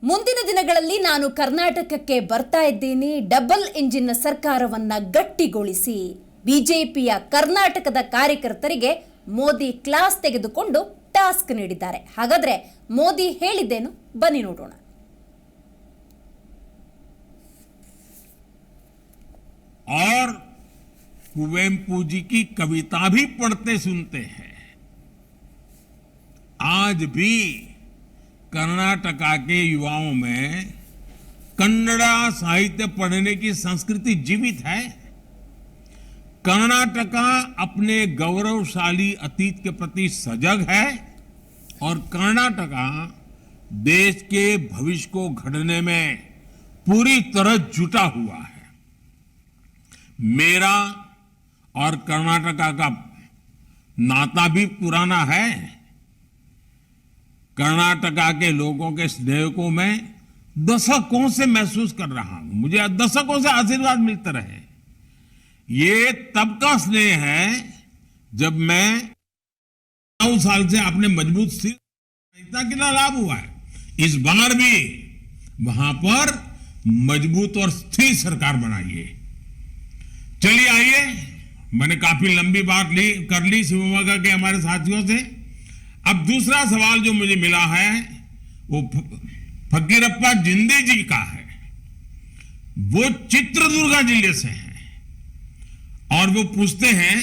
ಮುಂದಿನ ದಿನಗಳಲ್ಲಿ ನಾನು ಕರ್ನಾಟಕಕ್ಕೆ ಬರ್ತಾ ಇದ್ದೀನಿ. ಡಬಲ್ ಇಂಜಿನ್ ಸರ್ಕಾರವನ್ನ ಗಟ್ಟಿಗೊಳಿಸಿ ಬಿಜೆಪಿಯ ಕರ್ನಾಟಕದ ಕಾರ್ಯಕರ್ತರಿಗೆ ಮೋದಿ ಕ್ಲಾಸ್ ತೆಗೆದುಕೊಂಡು ಟಾಸ್ಕ್ ನೀಡಿದ್ದಾರೆ. ಹಾಗಾದ್ರೆ ಮೋದಿ ಹೇಳಿದ್ದೇನು ಬನ್ನಿ ನೋಡೋಣ. और कुवेम्पू जी की कविता भी पढ़ते सुनते हैं. आज भी कर्नाटका के युवाओं में कन्नड़ा साहित्य पढ़ने की संस्कृति जीवित है. कर्नाटका अपने गौरवशाली अतीत के प्रति सजग है और कर्नाटका देश के भविष्य को गढ़ने में पूरी तरह जुटा हुआ है. मेरा और कर्नाटका का नाता भी पुराना है. कर्नाटका के लोगों के स्नेह को मैं दशकों से महसूस कर रहा हूं. मुझे दशकों से आशीर्वाद मिलते रहे. ये तब का स्नेह है जब मैं 9 साल से अपने मजबूत स्थिर के लाभ हुआ है. इस बार भी वहां पर मजबूत और स्थिर सरकार बनाइए. चलिए आइए, मैंने काफी लंबी बात कर ली शिवमोगा के हमारे साथियों से. अब दूसरा सवाल जो मुझे मिला है वो फकीरप्पा जिंदे जी का है. वो चित्रदुर्गा जिले से हैं और वो पूछते हैं,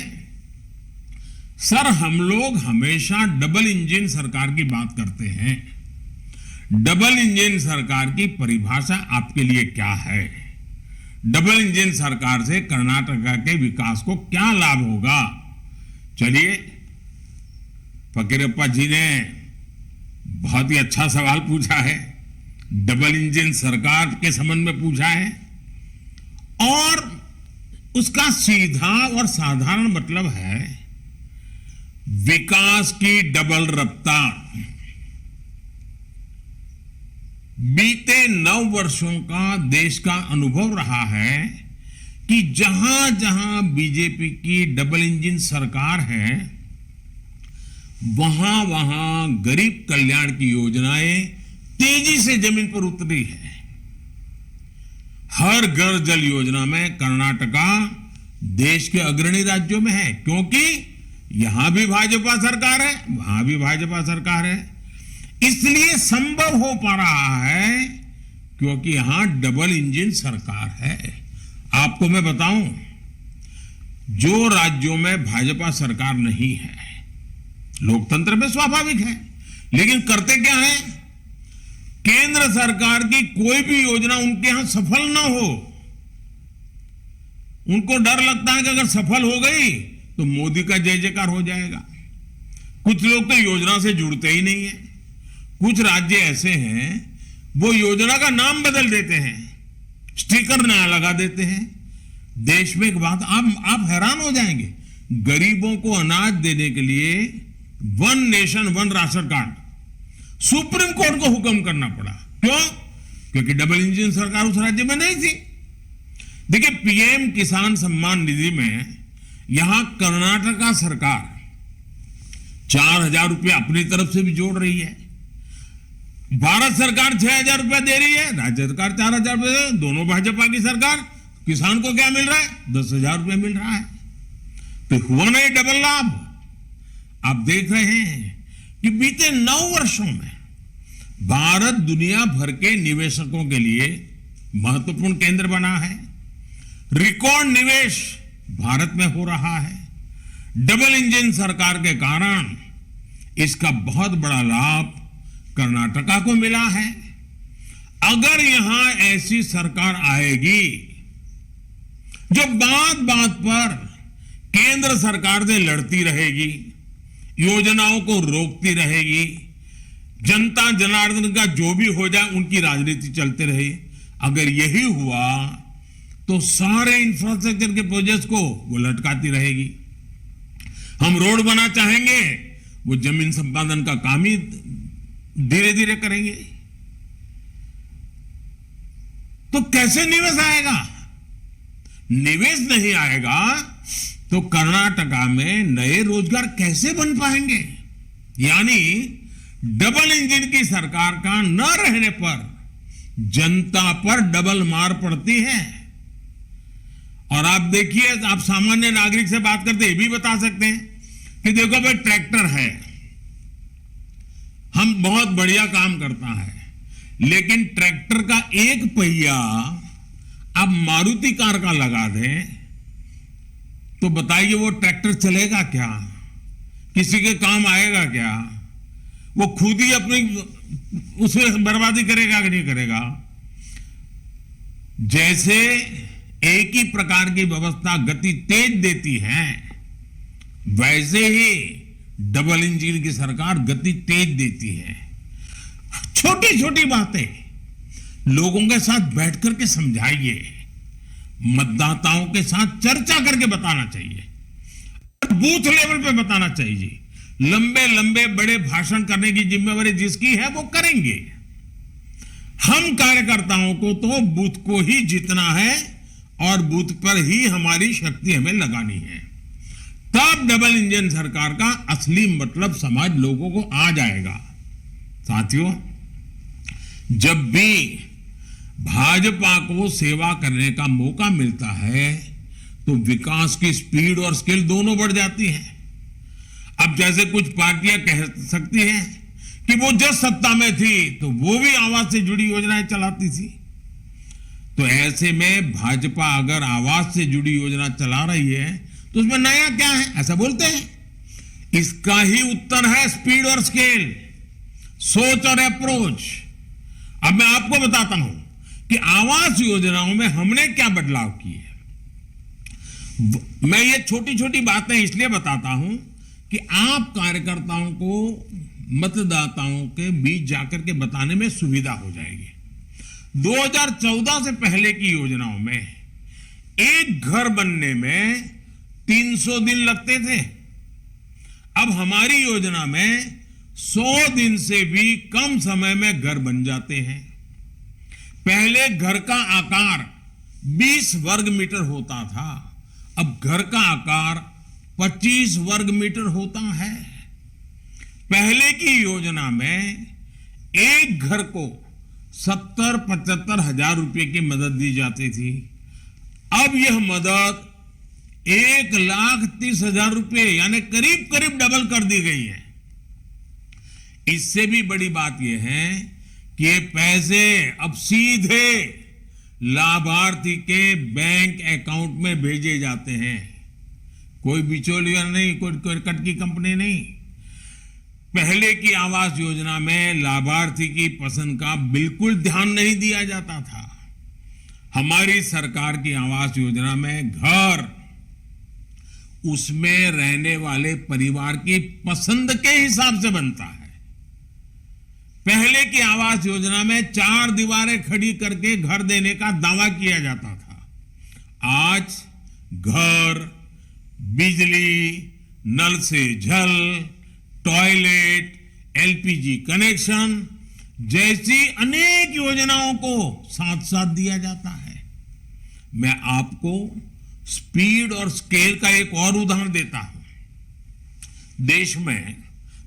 सर हम लोग हमेशा डबल इंजन सरकार की बात करते हैं. डबल इंजन सरकार की परिभाषा आपके लिए क्या है? डबल इंजन सरकार से कर्नाटका के विकास को क्या लाभ होगा? चलिए, फकीरप्पा जी ने बहुत ही अच्छा सवाल पूछा है. डबल इंजन सरकार के संबंध में पूछा है और उसका सीधा और साधारण मतलब है विकास की डबल रफ्तार. बीते 9 वर्षों का देश का अनुभव रहा है कि जहां जहां बीजेपी की डबल इंजन सरकार है वहां वहां गरीब कल्याण की योजनाएं तेजी से जमीन पर उतरी है. हर घर जल योजना में कर्नाटका देश के अग्रणी राज्यों में है, क्योंकि यहां भी भाजपा सरकार है, वहां भी भाजपा सरकार है. इसलिए संभव हो पा रहा है क्योंकि यहां डबल इंजन सरकार है. आपको मैं बताऊं, जो राज्यों में भाजपा सरकार नहीं है, लोकतंत्र में स्वाभाविक है, लेकिन करते क्या है, केंद्र सरकार की कोई भी योजना उनके यहां सफल ना हो, उनको डर लगता है कि अगर सफल हो गई तो मोदी का जय जयकार हो जाएगा. कुछ लोग तो योजना से जुड़ते ही नहीं है. कुछ राज्य ऐसे हैं वो योजना का नाम बदल देते हैं, स्टिकर नया लगा देते हैं. देश में एक बात आप हैरान हो जाएंगे, गरीबों को अनाज देने के लिए 1 nation 1 ration card supreme court को हुक्म करना पड़ा. क्यों? क्योंकि डबल इंजन सरकार उस राज्य में नहीं थी. देखिए, पीएम किसान सम्मान निधि में यहां कर्नाटका सरकार 4,000 रुपये अपनी तरफ से भी जोड़ रही है. भारत सरकार 6,000 रुपया दे रही है, राज्य सरकार 4,000 रुपये. दोनों भाजपा की सरकार. किसान को क्या मिल रहा है? 10,000 रुपये मिल रहा है. तो हुआ ना ये डबल लाभ. आप देख रहे हैं कि बीते 9 वर्षों में भारत दुनिया भर के निवेशकों के लिए महत्वपूर्ण केंद्र बना है. रिकॉर्ड निवेश भारत में हो रहा है. डबल इंजन सरकार के कारण इसका बहुत बड़ा लाभ कर्नाटका को मिला है. अगर यहां ऐसी सरकार आएगी जो बात बात पर केंद्र सरकार से लड़ती रहेगी, योजनाओं को रोकती रहेगी, जनता जनार्दन का जो भी हो जाए उनकी राजनीति चलते रहे, अगर यही हुआ तो सारे इंफ्रास्ट्रक्चर के प्रोजेक्ट्स को वो लटकाती रहेगी. हम रोड बना चाहेंगे, वो जमीन संपादन का काम ही धीरे धीरे करेंगे. तो कैसे निवेश आएगा? निवेश नहीं आएगा तो कर्नाटका में नए रोजगार कैसे बन पाएंगे? यानी डबल इंजन की सरकार का न रहने पर जनता पर डबल मार पड़ती है। और आप देखिए, आप सामान्य नागरिक से बात करते ये भी बता सकते हैं कि देखो भाई, ट्रैक्टर है, हम बहुत बढ़िया काम करता है, लेकिन ट्रैक्टर का एक पहिया आप मारुति कार का लगा दें तो बताइए वो ट्रैक्टर चलेगा क्या? किसी के काम आएगा क्या? वो खुद ही अपनी उसमें बर्बादी करेगा कि नहीं करेगा? जैसे एक ही प्रकार की व्यवस्था गति तेज देती है, वैसे ही डबल इंजन की सरकार गति तेज देती है। छोटी छोटी बातें लोगों के साथ बैठ करके समझाइए, मतदाताओं के साथ चर्चा करके बताना चाहिए, बूथ लेवल पे बताना चाहिए। लंबे लंबे बड़े भाषण करने की जिम्मेवारी जिसकी है वो करेंगे। हम कार्यकर्ताओं को तो बूथ को ही जीतना है और बूथ पर ही हमारी शक्ति हमें लगानी है। तब डबल इंजन सरकार का असली मतलब समझ लोगों को आ जाएगा। साथियों, जब भी भाजपा को सेवा करने का मौका मिलता है तो विकास की स्पीड और स्केल दोनों बढ़ जाती है। अब जैसे कुछ पार्टियां कह सकती हैं कि वो जब सत्ता में थी तो वो भी आवास से जुड़ी योजनाएं चलाती थी, तो ऐसे में भाजपा अगर आवास से जुड़ी योजना चला रही है तो उसमें नया क्या है, ऐसा बोलते हैं। इसका ही उत्तर है स्पीड और स्केल, सोच और अप्रोच। अब मैं आपको बताता हूं कि आवास योजनाओं में हमने क्या बदलाव किए। मैं ये छोटी छोटी बातें इसलिए बताता हूं कि आप कार्यकर्ताओं को मतदाताओं के बीच जाकर के बताने में सुविधा हो जाएगी। 2014 से पहले की योजनाओं में एक घर बनने में 300 दिन लगते थे। अब हमारी योजना में 100 दिन से भी कम समय में घर बन जाते हैं। पहले घर का आकार 20 वर्ग मीटर होता था, अब घर का आकार 25 वर्ग मीटर होता है। पहले की योजना में एक घर को 70-75 हजार रुपए की मदद दी जाती थी। अब यह मदद 1,30,000 रुपए यानी करीब करीब डबल कर दी गई है। इससे भी बड़ी बात यह है कि ये पैसे अब सीधे लाभार्थी के बैंक अकाउंट में भेजे जाते हैं। कोई बिचौलिया नहीं, कोई कट की कंपनी नहीं। पहले की आवास योजना में लाभार्थी की पसंद का बिल्कुल ध्यान नहीं दिया जाता था। हमारी सरकार की आवास योजना में घर उसमें रहने वाले परिवार की पसंद के हिसाब से बनता है। पहले की आवास योजना में 4 दीवारें खड़ी करके घर देने का दावा किया जाता था। आज घर, बिजली, नल से जल, टॉयलेट, एलपीजी कनेक्शन जैसी अनेक योजनाओं को साथ साथ दिया जाता है। मैं आपको स्पीड और स्केल का एक और उदाहरण देता हूं। देश में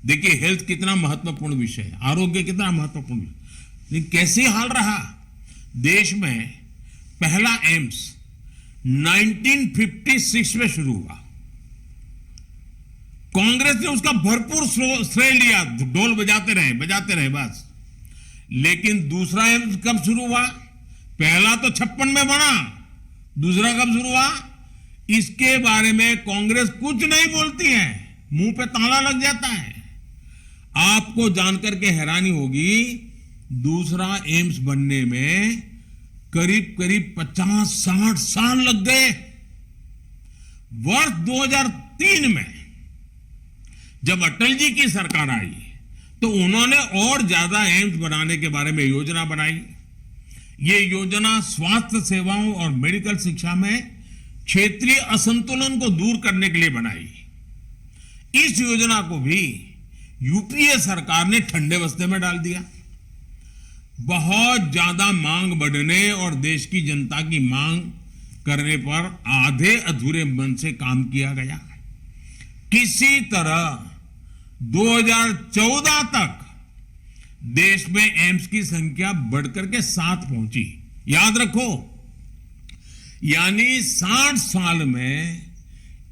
देखिए हेल्थ कितना महत्वपूर्ण विषय है, आरोग्य कितना महत्वपूर्ण, लेकिन कैसे हाल रहा। देश में पहला एम्स 1956 में शुरू हुआ। कांग्रेस ने उसका भरपूर श्रेय लिया, ढोल बजाते रहे बस। लेकिन दूसरा एम्स कब शुरू हुआ? पहला तो 56 में बना, दूसरा कब शुरू हुआ इसके बारे में कांग्रेस कुछ नहीं बोलती है, मुंह पे ताला लग जाता है। आपको जानकर के हैरानी होगी, दूसरा एम्स बनने में करीब करीब 50-60 साल लग गए। वर्ष 2003 में जब अटल जी की सरकार आई तो उन्होंने और ज्यादा एम्स बनाने के बारे में योजना बनाई। ये योजना स्वास्थ्य सेवाओं और मेडिकल शिक्षा में क्षेत्रीय असंतुलन को दूर करने के लिए बनाई। इस योजना को भी यूपीए सरकार ने ठंडे बस्ते में डाल दिया। बहुत ज्यादा मांग बढ़ने और देश की जनता की मांग करने पर आधे अधूरे मन से काम किया गया। किसी तरह 2014 तक देश में एम्स की संख्या बढ़कर के 7 पहुंची। याद रखो, यानी 60 साल में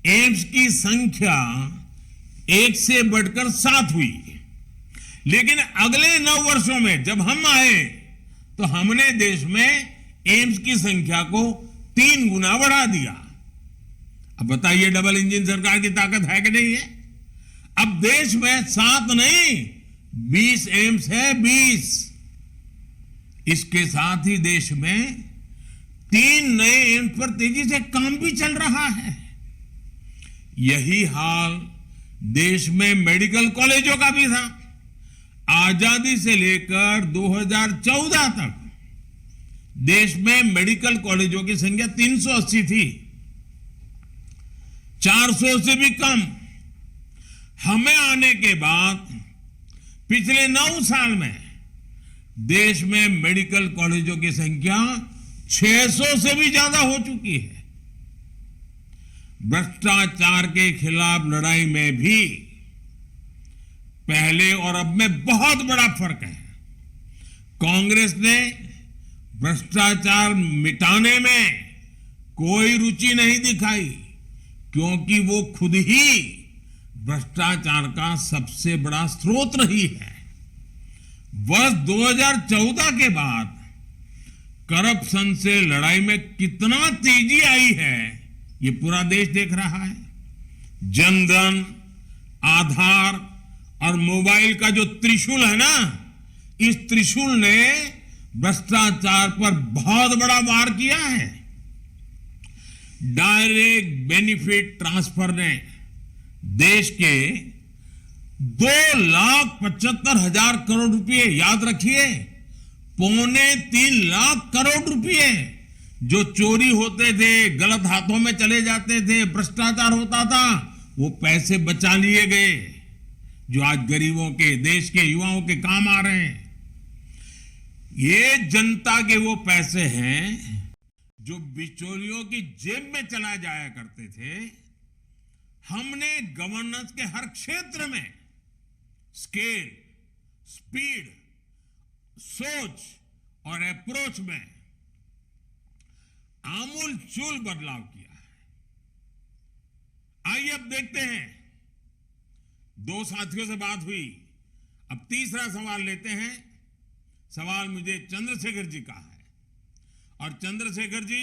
एम्स की संख्या 1 से बढ़कर 7 हुई। लेकिन अगले 9 वर्षों में जब हम आए तो हमने देश में एम्स की संख्या को 3 गुना बढ़ा दिया। अब बताइए, डबल इंजन सरकार की ताकत है कि नहीं है? अब देश में 7 नहीं 20 एम्स है, 20। इसके साथ ही देश में 3 नए एम्स पर तेजी से काम भी चल रहा है। यही हाल देश में मेडिकल कॉलेजों का भी था। आजादी से लेकर 2014 तक देश में मेडिकल कॉलेजों की संख्या 380 थी, 400 से भी कम। हमें आने के बाद पिछले 9 साल में देश में मेडिकल कॉलेजों की संख्या 600 से भी ज्यादा हो चुकी है। भ्रष्टाचार के खिलाफ लड़ाई में भी पहले और अब में बहुत बड़ा फर्क है। कांग्रेस ने भ्रष्टाचार मिटाने में कोई रुचि नहीं दिखाई, क्योंकि वो खुद ही भ्रष्टाचार का सबसे बड़ा स्रोत रही है। वर्ष 2014 के बाद करप्शन से लड़ाई में कितना तेजी आई है, ये पूरा देश देख रहा है। जनधन, आधार और मोबाइल का जो त्रिशूल है ना, इस त्रिशूल ने भ्रष्टाचार पर बहुत बड़ा वार किया है। डायरेक्ट बेनिफिट ट्रांसफर ने देश के 2,75,000 करोड़ रुपए, याद रखिए 2.25 लाख करोड़ रुपए जो चोरी होते थे, गलत हाथों में चले जाते थे, भ्रष्टाचार होता था, वो पैसे बचा लिए गए, जो आज गरीबों के, देश के युवाओं के काम आ रहे हैं। ये जनता के वो पैसे हैं जो बिचौलियों की जेब में चला जाया करते थे। हमने गवर्नेंस के हर क्षेत्र में स्केल, स्पीड, सोच और अप्रोच में आमूलचूल बदलाव किया है। आइए अब देखते हैं, 2 साथियों से बात हुई, अब तीसरा सवाल लेते हैं। सवाल मुझे चंद्रशेखर जी का है और चंद्रशेखर जी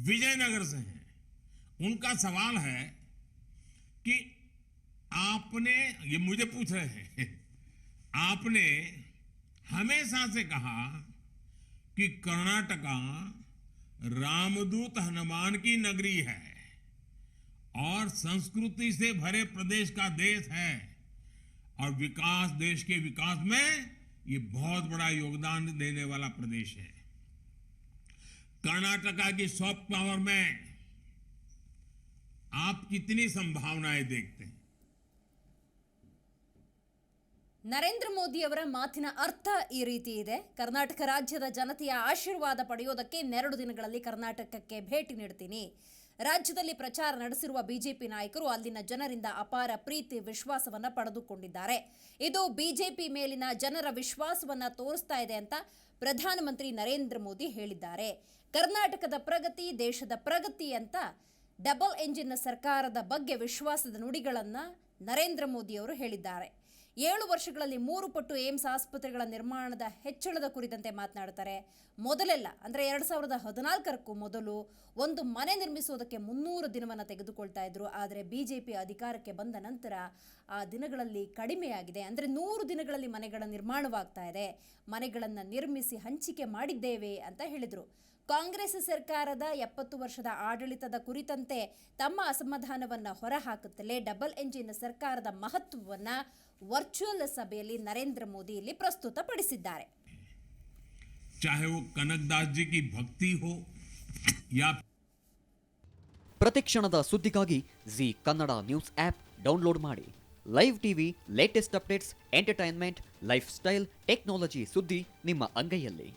विजयनगर से हैं। उनका सवाल है कि आपने, ये मुझे पूछ रहे हैं, आपने हमेशा से कहा कि कर्नाटका रामदूत हनुमान की नगरी है और संस्कृति से भरे प्रदेश का देश है और विकास, देश के विकास में ये बहुत बड़ा योगदान देने वाला प्रदेश है। कर्नाटका की सॉफ्ट पावर में आप कितनी संभावनाएं देखते हैं? ನರೇಂದ್ರ ಮೋದಿ ಅವರ ಮಾತಿನ ಅರ್ಥ ಈ ರೀತಿ ಇದೆ. ಕರ್ನಾಟಕ ರಾಜ್ಯದ ಜನತೆಯ ಆಶೀರ್ವಾದ ಪಡೆಯೋದಕ್ಕೆ 2 ದಿನಗಳಲ್ಲಿ ಕರ್ನಾಟಕಕ್ಕೆ ಭೇಟಿ ನೀಡ್ತೀನಿ. ರಾಜ್ಯದಲ್ಲಿ ಪ್ರಚಾರ ನಡೆಸಿರುವ ಬಿಜೆಪಿ ನಾಯಕರು ಅಲ್ಲಿನ ಜನರಿಂದ ಅಪಾರ ಪ್ರೀತಿ ವಿಶ್ವಾಸವನ್ನ ಪಡೆದುಕೊಂಡಿದ್ದಾರೆ. ಇದು ಬಿಜೆಪಿ ಮೇಲಿನ ಜನರ ವಿಶ್ವಾಸವನ್ನ ತೋರಿಸ್ತಾ ಇದೆ ಅಂತ ಪ್ರಧಾನಮಂತ್ರಿ ನರೇಂದ್ರ ಮೋದಿ ಹೇಳಿದ್ದಾರೆ. ಕರ್ನಾಟಕದ ಪ್ರಗತಿ ದೇಶದ ಪ್ರಗತಿ ಅಂತ ಡಬಲ್ ಎಂಜಿನ್ ಸರ್ಕಾರದ ಬಗ್ಗೆ ವಿಶ್ವಾಸದ ನುಡಿಗಳನ್ನು ನರೇಂದ್ರ ಮೋದಿ ಅವರು ಹೇಳಿದ್ದಾರೆ. 7 ವರ್ಷಗಳಲ್ಲಿ 3 ಪಟ್ಟು ಏಮ್ಸ್ ಆಸ್ಪತ್ರೆಗಳ ನಿರ್ಮಾಣದ ಹೆಚ್ಚಳದ ಕುರಿತಂತೆ ಮಾತನಾಡ್ತಾರೆ. ಮೊದಲೆಲ್ಲ ಅಂದರೆ 2014ಕ್ಕೂ ಮೊದಲು ಒಂದು ಮನೆ ನಿರ್ಮಿಸೋದಕ್ಕೆ 300 ದಿನವನ್ನು ತೆಗೆದುಕೊಳ್ತಾ ಇದ್ರು. ಆದರೆ ಬಿಜೆಪಿ ಅಧಿಕಾರಕ್ಕೆ ಬಂದ ನಂತರ ಆ ದಿನಗಳಲ್ಲಿ ಕಡಿಮೆಯಾಗಿದೆ. ಅಂದರೆ 100 ದಿನಗಳಲ್ಲಿ ಮನೆಗಳ ನಿರ್ಮಾಣವಾಗ್ತಾ ಇದೆ. ಮನೆಗಳನ್ನು ನಿರ್ಮಿಸಿ ಹಂಚಿಕೆ ಮಾಡಿದ್ದೇವೆ ಅಂತ ಹೇಳಿದರು. ಕಾಂಗ್ರೆಸ್ ಸರ್ಕಾರದ 70 ವರ್ಷದ ಆಡಳಿತದ ಕುರಿತಂತೆ ತಮ್ಮ ಅಸಮಾಧಾನವನ್ನು ಹೊರಹಾಕುತ್ತಲೇ ಡಬಲ್ ಎಂಜಿನ್ ಸರ್ಕಾರದ ಮಹತ್ವವನ್ನು ವರ್ಚುವಲ್ ಸಭೆಯಲ್ಲಿ ನರೇಂದ್ರ ಮೋದಿ ಇಲ್ಲಿ ಪ್ರಸ್ತುತಪಡಿಸಿದ್ದಾರೆ. चाहे वो कनकदास जी की भक्ति हो या ಪ್ರತಿಕ್ಷಣದ ಸುದ್ದಿಗಾಗಿ Zee Kannada news app download ಮಾಡಿ. Live TV, latest updates, entertainment, lifestyle, technology ಸುದ್ದಿ ನಿಮ್ಮ ಅಂಗೈಯಲ್ಲಿ.